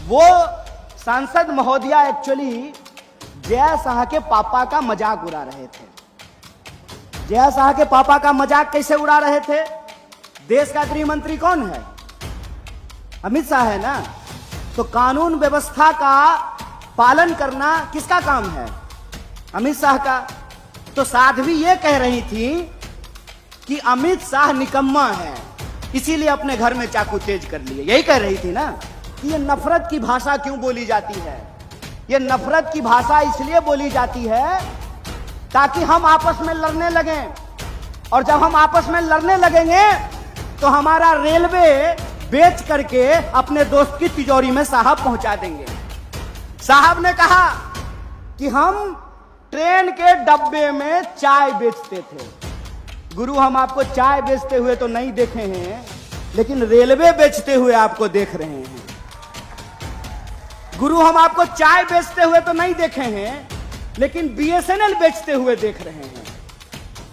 वो सांसद महोदया एक्चुअली जया शाह के पापा का मजाक उड़ा रहे थे। जया शाह के पापा का मजाक कैसे उड़ा रहे थे? देश का गृह मंत्री कौन है? अमित शाह है ना। तो कानून व्यवस्था का पालन करना किसका काम है? अमित शाह का। तो साध्वी ये कह रही थी कि अमित शाह निकम्मा है, इसीलिए अपने घर में चाकू तेज कर लिए। यही कह रही थी ना कि ये नफरत की भाषा क्यों बोली जाती है? ये नफरत की भाषा इसलिए बोली जाती है ताकि हम आपस में लड़ने लगें, और जब हम आपस में लड़ने लगेंगे तो हमारा रेलवे बेच करके अपने दोस्त की तिजोरी में साहब पहुंचा देंगे। साहब ने कहा कि हम ट्रेन के डब्बे में चाय बेचते थे। गुरु, हम आपको चाय बेचते हुए तो नहीं देखे हैं, लेकिन रेलवे बेचते हुए आपको देख रहे हैं। गुरु, हम आपको चाय बेचते हुए तो नहीं देखे हैं, लेकिन बीएसएनएल बेचते हुए देख रहे हैं।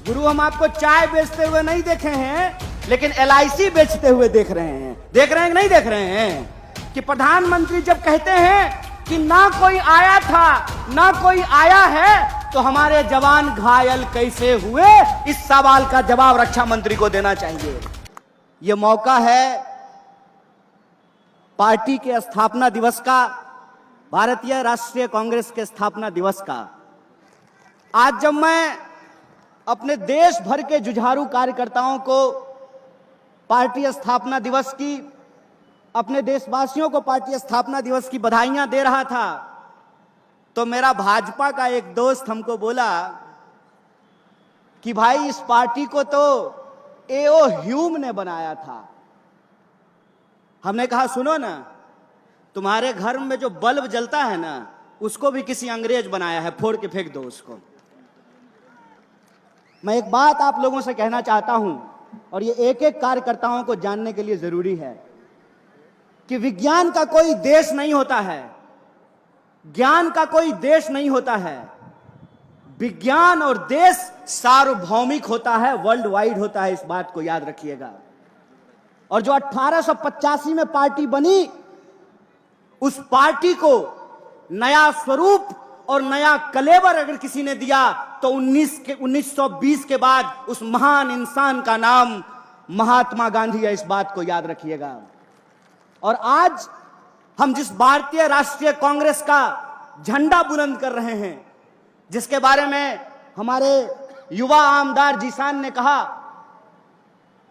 गुरु, हम आपको चाय बेचते हुए नहीं देखे हैं, लेकिन एलआईसी बेचते हुए देख रहे हैं। देख रहे हैं कि नहीं देख रहे हैं? कि प्रधानमंत्री जब कहते हैं कि ना कोई आया था ना कोई आया है, तो हमारे जवान घायल कैसे हुए, इस सवाल का जवाब रक्षा मंत्री को देना चाहिए। यह मौका है पार्टी के स्थापना दिवस का, भारतीय राष्ट्रीय कांग्रेस के स्थापना दिवस का। आज जब मैं अपने देश भर के जुझारू कार्यकर्ताओं को पार्टी स्थापना दिवस की, अपने देशवासियों को पार्टी स्थापना दिवस की बधाइयां दे रहा था, तो मेरा भाजपा का एक दोस्त हमको बोला कि भाई, इस पार्टी को तो एओ ह्यूम ने बनाया था। हमने कहा सुनो ना, तुम्हारे घर में जो बल्ब जलता है ना, उसको भी किसी अंग्रेज बनाया है, फोड़ के फेंक दो उसको। मैं एक बात आप लोगों से कहना चाहता हूं, और ये एक एक कार्यकर्ताओं को जानने के लिए जरूरी है कि विज्ञान का कोई देश नहीं होता है, ज्ञान का कोई देश नहीं होता है। विज्ञान और देश सार्वभौमिक होता है, वर्ल्ड वाइड होता है। इस बात को याद रखिएगा। और जो 1885 में पार्टी बनी, उस पार्टी को नया स्वरूप और नया कलेवर अगर किसी ने दिया तो 1920 के बाद उस महान इंसान का नाम महात्मा गांधी है। इस बात को याद रखिएगा। और आज हम जिस भारतीय राष्ट्रीय कांग्रेस का झंडा बुलंद कर रहे हैं, जिसके बारे में हमारे युवा आमदार जीशान ने कहा,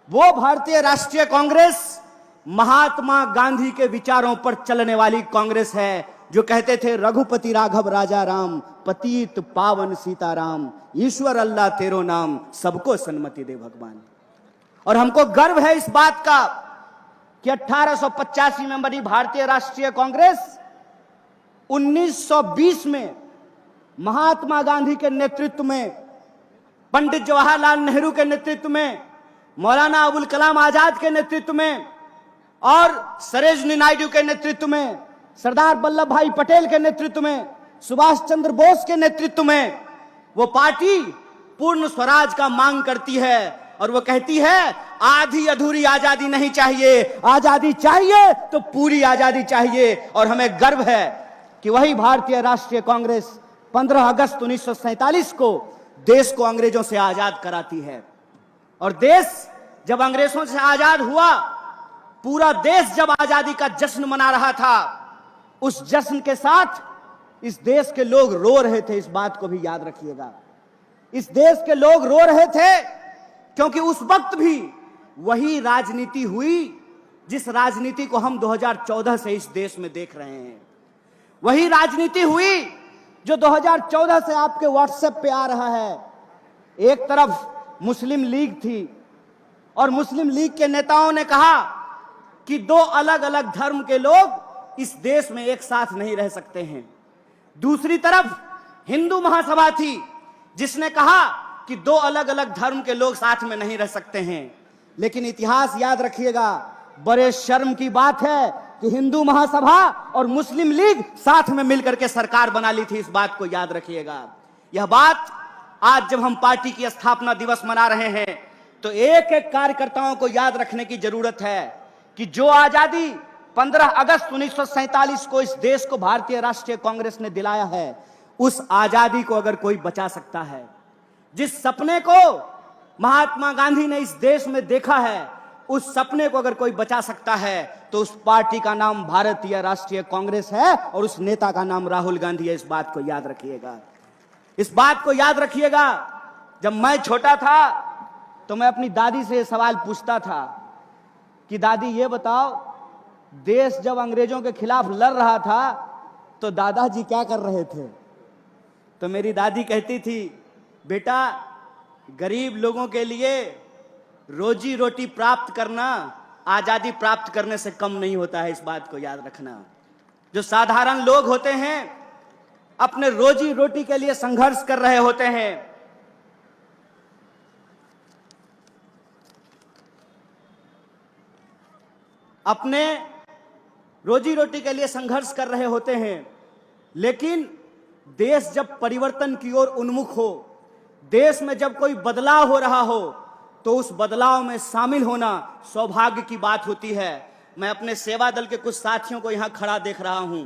वो भारतीय राष्ट्रीय कांग्रेस महात्मा गांधी के विचारों पर चलने वाली कांग्रेस है, जो कहते थे रघुपति राघव राजा राम, पतित पावन सीताराम, ईश्वर अल्लाह तेरो नाम, सबको सन्मति दे भगवान। और हमको गर्व है इस बात का कि 1885 में बनी भारतीय राष्ट्रीय कांग्रेस 1920 में महात्मा गांधी के नेतृत्व में, पंडित जवाहरलाल नेहरू के नेतृत्व में, मौलाना अबुल कलाम आजाद के नेतृत्व में और सरोजिनी नायडू के नेतृत्व में, सरदार वल्लभ भाई पटेल के नेतृत्व में, सुभाष चंद्र बोस के नेतृत्व में वो पार्टी पूर्ण स्वराज का मांग करती है। और वो कहती है आधी अधूरी आजादी नहीं चाहिए, आजादी चाहिए तो पूरी आजादी चाहिए। और हमें गर्व है कि वही भारतीय राष्ट्रीय कांग्रेस 15 अगस्त 1947 को देश को अंग्रेजों से आजाद कराती है। और देश जब अंग्रेजों से आजाद हुआ, पूरा देश जब आजादी का जश्न मना रहा था, उस जश्न के साथ इस देश के लोग रो रहे थे। इस बात को भी याद रखिएगा। इस देश के लोग रो रहे थे क्योंकि उस वक्त भी वही राजनीति हुई जिस राजनीति को हम 2014 से इस देश में देख रहे हैं। वही राजनीति हुई जो 2014 से आपके व्हाट्सएप पे आ रहा है। एक तरफ मुस्लिम लीग थी और मुस्लिम लीग के नेताओं ने कहा कि दो अलग अलग धर्म के लोग इस देश में एक साथ नहीं रह सकते हैं। दूसरी तरफ हिंदू महासभा थी जिसने कहा कि दो अलग अलग धर्म के लोग साथ में नहीं रह सकते हैं। लेकिन इतिहास याद रखिएगा, बड़े शर्म की बात है कि हिंदू महासभा और मुस्लिम लीग साथ में मिलकर के सरकार बना ली थी। इस बात को याद रखिएगा। यह बात आज जब हम पार्टी की स्थापना दिवस मना रहे हैं तो एक एक कार्यकर्ताओं को याद रखने की जरूरत है कि जो आजादी 15 अगस्त 1947 को इस देश को भारतीय राष्ट्रीय कांग्रेस ने दिलाया है, उस आजादी को अगर कोई बचा सकता है, जिस सपने को महात्मा गांधी ने इस देश में देखा है, उस सपने को अगर कोई बचा सकता है, तो उस पार्टी का नाम भारतीय राष्ट्रीय कांग्रेस है और उस नेता का नाम राहुल गांधी है। इस बात को याद रखिएगा, इस बात को याद रखिएगा। जब मैं छोटा था तो मैं अपनी दादी से सवाल पूछता था कि दादी ये बताओ, देश जब अंग्रेजों के खिलाफ लड़ रहा था तो दादाजी क्या कर रहे थे? तो मेरी दादी कहती थी, बेटा गरीब लोगों के लिए रोजी रोटी प्राप्त करना आजादी प्राप्त करने से कम नहीं होता है। इस बात को याद रखना। जो साधारण लोग होते हैं अपने रोजी रोटी के लिए संघर्ष कर रहे होते हैं, अपने रोजी रोटी के लिए संघर्ष कर रहे होते हैं, लेकिन देश जब परिवर्तन की ओर उन्मुख हो, देश में जब कोई बदलाव हो रहा हो, तो उस बदलाव में शामिल होना सौभाग्य की बात होती है। मैं अपने सेवा दल के कुछ साथियों को यहां खड़ा देख रहा हूं।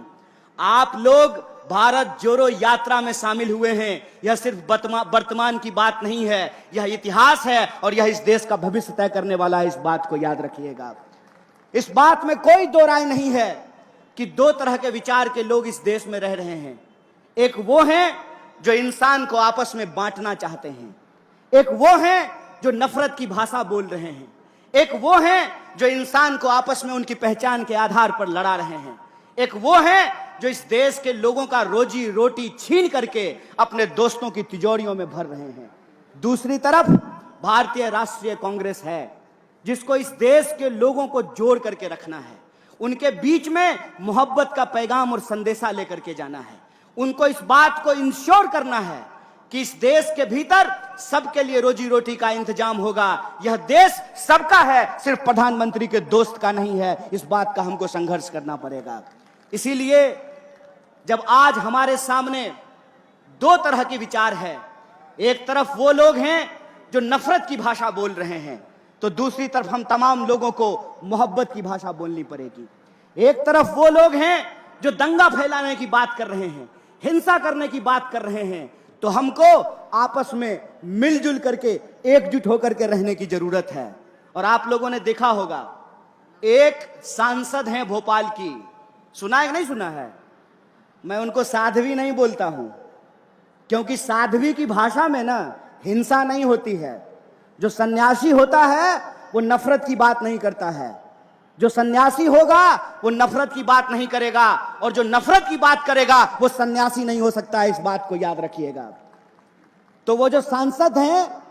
आप लोग भारत जोड़ो यात्रा में शामिल हुए हैं। यह सिर्फ वर्तमान की बात नहीं है, यह इतिहास है और यह इस देश का भविष्य तय करने वाला है। इस बात को याद रखिएगा। इस बात में कोई दो राय नहीं है कि दो तरह के विचार के लोग इस देश में रह रहे हैं। एक वो हैं जो इंसान को आपस में बांटना चाहते हैं, एक वो हैं जो नफरत की भाषा बोल रहे हैं, एक वो हैं जो इंसान को आपस में उनकी पहचान के आधार पर लड़ा रहे हैं, एक वो हैं जो इस देश के लोगों का रोजी रोटी छीन करके अपने दोस्तों की तिजोरियों में भर रहे हैं। दूसरी तरफ भारतीय राष्ट्रीय कांग्रेस है, जिसको इस देश के लोगों को जोड़ करके रखना है, उनके बीच में मोहब्बत का पैगाम और संदेशा लेकर के जाना है। उनको इस बात को इंश्योर करना है कि इस देश के भीतर सबके लिए रोजी रोटी का इंतजाम होगा। यह देश सबका है, सिर्फ प्रधानमंत्री के दोस्त का नहीं है। इस बात का हमको संघर्ष करना पड़ेगा। इसीलिए जब आज हमारे सामने दो तरह के विचार है, एक तरफ वो लोग हैं जो नफरत की भाषा बोल रहे हैं, तो दूसरी तरफ हम तमाम लोगों को मोहब्बत की भाषा बोलनी पड़ेगी। एक तरफ वो लोग हैं जो दंगा फैलाने की बात कर रहे हैं, हिंसा करने की बात कर रहे हैं, तो हमको आपस में मिलजुल करके एकजुट होकर के रहने की जरूरत है। और आप लोगों ने देखा होगा, एक सांसद हैं भोपाल की, सुना है नहीं सुना है? मैं उनको साध्वी नहीं बोलता हूं, क्योंकि साध्वी की भाषा में ना हिंसा नहीं होती है। जो सन्यासी होता है वो नफरत की बात नहीं करता है, जो सन्यासी होगा वो नफरत की बात नहीं करेगा, और जो नफरत की बात करेगा वो सन्यासी नहीं हो सकता है। इस बात को याद रखिएगा। तो वो जो सांसद हैं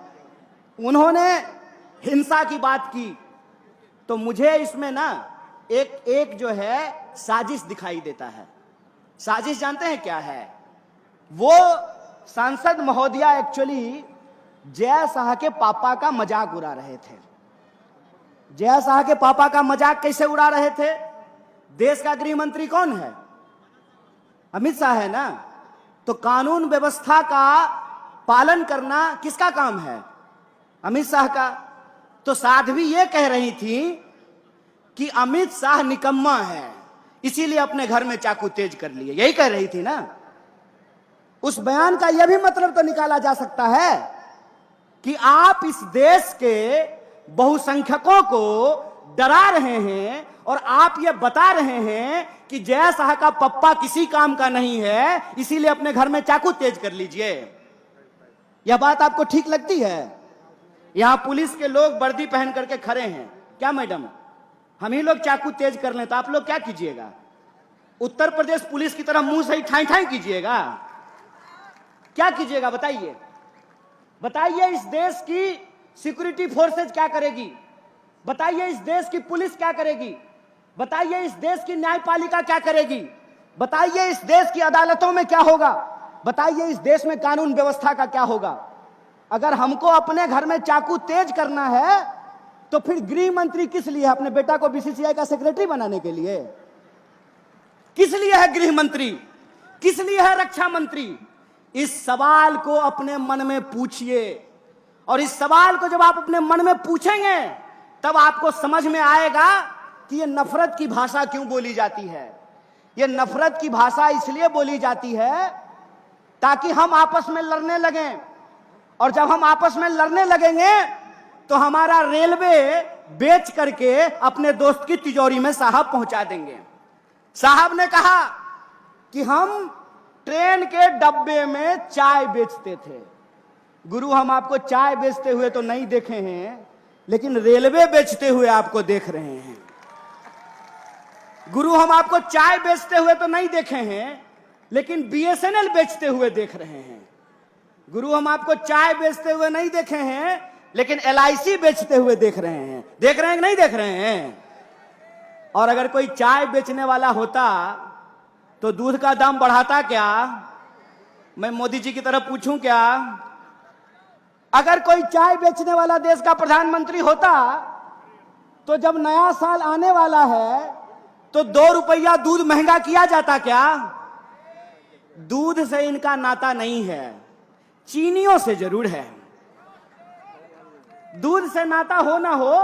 उन्होंने हिंसा की बात की, तो मुझे इसमें ना एक जो है साजिश दिखाई देता है। साजिश जानते हैं क्या है? वो सांसद महोदया एक्चुअली जय शाह के पापा का मजाक उड़ा रहे थे। जय शाह के पापा का मजाक कैसे उड़ा रहे थे? देश का गृह मंत्री कौन है? अमित शाह है ना। तो कानून व्यवस्था का पालन करना किसका काम है? अमित शाह का। तो साध्वी ये कह रही थी कि अमित शाह निकम्मा है, इसीलिए अपने घर में चाकू तेज कर लिए, यही कह रही थी ना। उस बयान का यह भी मतलब तो निकाला जा सकता है कि आप इस देश के बहुसंख्यकों को डरा रहे हैं और आप ये बता रहे हैं कि जय शाह का पप्पा किसी काम का नहीं है, इसीलिए अपने घर में चाकू तेज कर लीजिए। यह बात आपको ठीक लगती है? यहां पुलिस के लोग वर्दी पहन करके खड़े हैं, क्या मैडम हम ही लोग चाकू तेज कर लें तो आप लोग क्या कीजिएगा? उत्तर प्रदेश पुलिस की तरह मुंह से ही ठाई ठाई कीजिएगा? क्या कीजिएगा बताइए? बताइए इस देश की सिक्योरिटी फोर्सेज क्या करेगी? बताइए इस देश की पुलिस क्या करेगी? बताइए इस देश की न्यायपालिका क्या करेगी? बताइए इस देश की अदालतों में क्या होगा? बताइए इस देश में कानून व्यवस्था का क्या होगा? अगर हमको अपने घर में चाकू तेज करना है तो फिर गृह मंत्री किस लिए है? अपने बेटा को बीसीसीआई का सेक्रेटरी बनाने के लिए? किस लिए है गृह मंत्री? किस लिए है रक्षा मंत्री? इस सवाल को अपने मन में पूछिए, और इस सवाल को जब आप अपने मन में पूछेंगे तब आपको समझ में आएगा कि ये नफरत की भाषा क्यों बोली जाती है। ये नफरत की भाषा इसलिए बोली जाती है ताकि हम आपस में लड़ने लगें, और जब हम आपस में लड़ने लगेंगे तो हमारा रेलवे बेच करके अपने दोस्त की तिजोरी में साहब पहुंचा देंगे। साहब ने कहा कि हम ट्रेन के डब्बे में चाय बेचते थे। गुरु, हम आपको चाय बेचते हुए तो नहीं देखे हैं, लेकिन रेलवे बेचते हुए आपको देख रहे हैं। गुरु, हम आपको चाय बेचते हुए तो नहीं देखे हैं, लेकिन बीएसएनएल बेचते हुए देख रहे हैं। गुरु, हम आपको चाय बेचते हुए नहीं देखे हैं, लेकिन एलआईसी बेचते हुए देख रहे हैं। देख रहे हैं कि नहीं देख रहे हैं? और अगर कोई चाय बेचने वाला होता तो दूध का दाम बढ़ाता क्या? मैं मोदी जी की तरफ पूछूं क्या? अगर कोई चाय बेचने वाला देश का प्रधानमंत्री होता तो जब नया साल आने वाला है तो 2 रुपया दूध महंगा किया जाता क्या? दूध से इनका नाता नहीं है, चीनियों से जरूर है। दूध से नाता हो ना हो,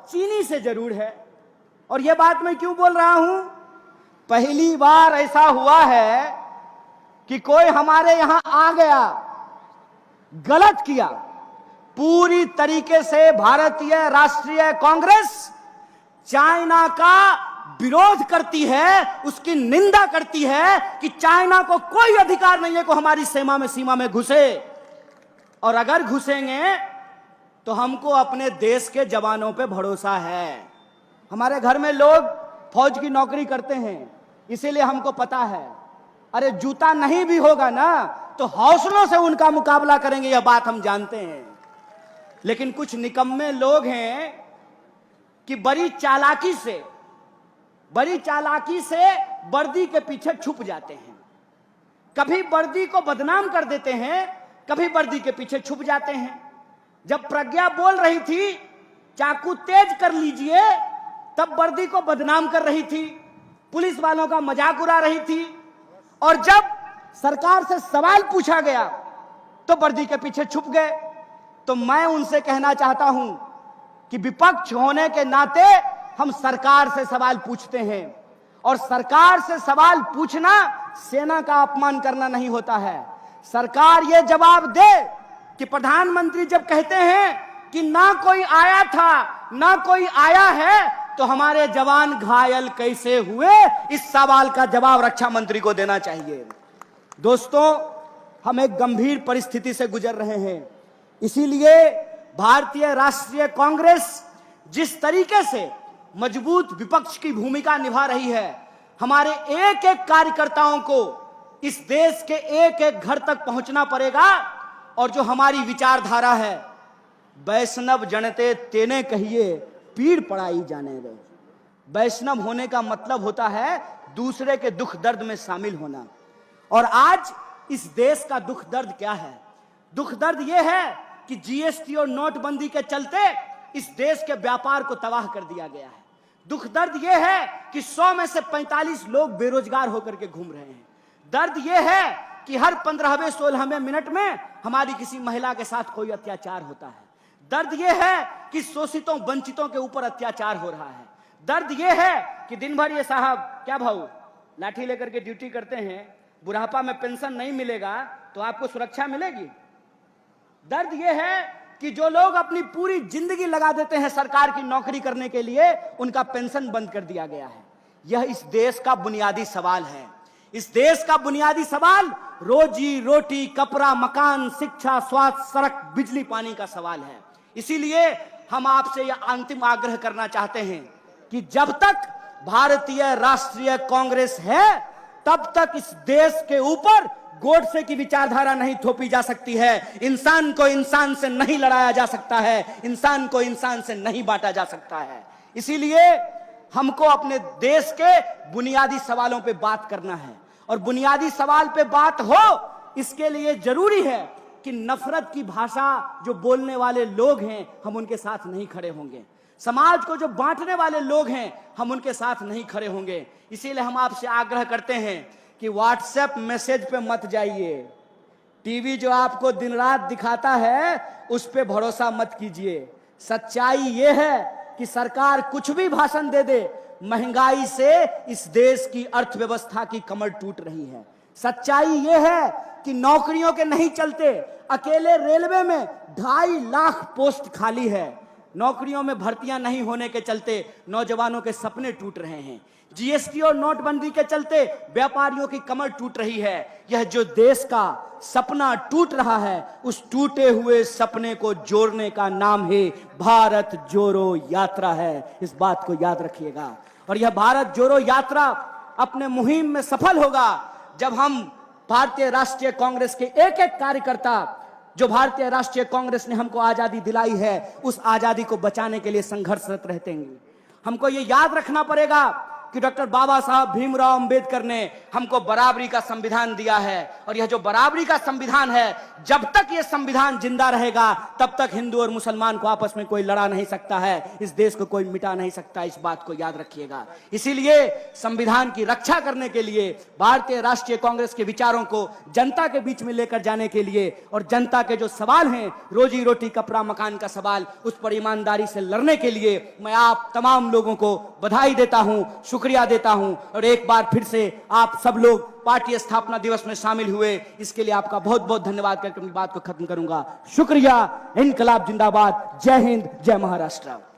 चीनी से जरूर है। और यह बात मैं क्यों बोल रहा हूं? पहली बार ऐसा हुआ है कि कोई हमारे यहां आ गया, गलत किया। पूरी तरीके से भारतीय राष्ट्रीय कांग्रेस चाइना का विरोध करती है, उसकी निंदा करती है कि चाइना को कोई अधिकार नहीं है कि हमारी सीमा में घुसे, और अगर घुसेंगे तो हमको अपने देश के जवानों पे भरोसा है। हमारे घर में लोग फौज की नौकरी करते हैं, इसीलिए हमको पता है। अरे जूता नहीं भी होगा ना तो हौसलों से उनका मुकाबला करेंगे, यह बात हम जानते हैं। लेकिन कुछ निकम्मे लोग हैं कि बड़ी चालाकी से वर्दी के पीछे छुप जाते हैं। कभी वर्दी को बदनाम कर देते हैं, कभी वर्दी के पीछे छुप जाते हैं। जब प्रज्ञा बोल रही थी चाकू तेज कर लीजिए, तब वर्दी को बदनाम कर रही थी, पुलिस वालों का मजाक उड़ा रही थी। और जब सरकार से सवाल पूछा गया तो वर्दी के पीछे छुप गए। तो मैं उनसे कहना चाहता हूं कि विपक्ष होने के नाते हम सरकार से सवाल पूछते हैं, और सरकार से सवाल पूछना सेना का अपमान करना नहीं होता है। सरकार यह जवाब दे कि प्रधानमंत्री जब कहते हैं कि ना कोई आया था ना कोई आया है, तो हमारे जवान घायल कैसे हुए, इस सवाल का जवाब रक्षा मंत्री को देना चाहिए। दोस्तों, हम एक गंभीर परिस्थिति से गुजर रहे हैं। इसीलिए भारतीय राष्ट्रीय कांग्रेस जिस तरीके से मजबूत विपक्ष की भूमिका निभा रही है, हमारे एक एक कार्यकर्ताओं को इस देश के एक एक घर तक पहुंचना पड़ेगा। और जो हमारी विचारधारा है, वैष्णव जनते तेने कहिए पीड़ पड़ाई जाने दो। वैष्णव होने का मतलब होता है दूसरे के दुख दर्द में शामिल होना। और आज इस देश का दुख दर्द क्या है? दुख दर्द यह है कि जीएसटी और नोटबंदी के चलते इस देश के व्यापार को तबाह कर दिया गया है। दुख दर्द यह है कि 100 में से 45 लोग बेरोजगार होकर के घूम रहे हैं। दर्द यह है कि हर 15वें 16वें मिनट में हमारी किसी महिला के साथ कोई अत्याचार होता है। दर्द यह है कि शोषितों वंचितों के ऊपर अत्याचार हो रहा है। दर्द यह है कि दिन भर ये साहब क्या भाऊ लाठी लेकर के ड्यूटी करते हैं, बुढ़ापा में पेंशन नहीं मिलेगा तो आपको सुरक्षा मिलेगी। दर्द यह है कि जो लोग अपनी पूरी जिंदगी लगा देते हैं सरकार की नौकरी करने के लिए, उनका पेंशन बंद कर दिया गया है। यह इस देश का बुनियादी सवाल है। इस देश का बुनियादी सवाल रोजी रोटी, कपड़ा, मकान, शिक्षा, स्वास्थ्य, सड़क, बिजली, पानी का सवाल है। इसीलिए हम आपसे यह अंतिम आग्रह करना चाहते हैं कि जब तक भारतीय राष्ट्रीय कांग्रेस है, तब तक इस देश के ऊपर गोडसे की विचारधारा नहीं थोपी जा सकती है। इंसान को इंसान से नहीं लड़ाया जा सकता है, इंसान को इंसान से नहीं बांटा जा सकता है। इसीलिए हमको अपने देश के बुनियादी सवालों पे बात करना है, और बुनियादी सवाल पे बात हो इसके लिए जरूरी है कि नफरत की भाषा जो बोलने वाले लोग हैं, हम उनके साथ नहीं खड़े होंगे। समाज को जो बांटने वाले लोग हैं, हम उनके साथ नहीं खड़े होंगे। इसीलिए हम आपसे आग्रह करते हैं कि व्हाट्सएप मैसेज पे मत जाइए। टीवी जो आपको दिन रात दिखाता है उस पे भरोसा मत कीजिए। सच्चाई यह है कि सरकार कुछ भी भाषण दे दे, महंगाई से इस देश की अर्थव्यवस्था की कमर टूट रही है। सच्चाई यह है कि नौकरियों के नहीं चलते अकेले रेलवे में 2.5 लाख पोस्ट खाली है। नौकरियों में भर्तियां नहीं होने के चलते नौजवानों के सपने टूट रहे हैं। जीएसटी और नोटबंदी के चलते व्यापारियों की कमर टूट रही है। यह जो देश का सपना टूट रहा है, उस टूटे हुए सपने को जोड़ने का नाम है भारत जोड़ो यात्रा है। इस बात को याद रखिएगा। और यह भारत जोड़ो यात्रा अपने मुहिम में सफल होगा जब हम भारतीय राष्ट्रीय कांग्रेस के एक एक कार्यकर्ता, जो भारतीय राष्ट्रीय कांग्रेस ने हमको आजादी दिलाई है, उस आजादी को बचाने के लिए संघर्षरत रहते हैं। हमको ये याद रखना पड़ेगा कि डॉक्टर बाबा साहब भीमराव अंबेडकर ने हमको बराबरी का संविधान दिया है। और यह जो बराबरी का संविधान है, जब तक यह संविधान जिंदा रहेगा तब तक हिंदू और मुसलमान को आपस में कोई लड़ा नहीं सकता है, इस देश को कोई मिटा नहीं सकता। इस बात को याद रखिएगा। इसीलिए संविधान की रक्षा करने के लिए भारतीय राष्ट्रीय कांग्रेस के विचारों को जनता के बीच में लेकर जाने के लिए और जनता के जो सवाल हैं, रोजी रोटी कपड़ा मकान का सवाल, उस पर ईमानदारी से लड़ने के लिए मैं आप तमाम लोगों को बधाई देता हूं, शुक्रिया देता हूं। और एक बार फिर से आप सब लोग पार्टी स्थापना दिवस में शामिल हुए, इसके लिए आपका बहुत बहुत धन्यवाद करके अपनी बात को खत्म करूंगा। शुक्रिया। इनकलाब जिंदाबाद। जय हिंद, जय महाराष्ट्र।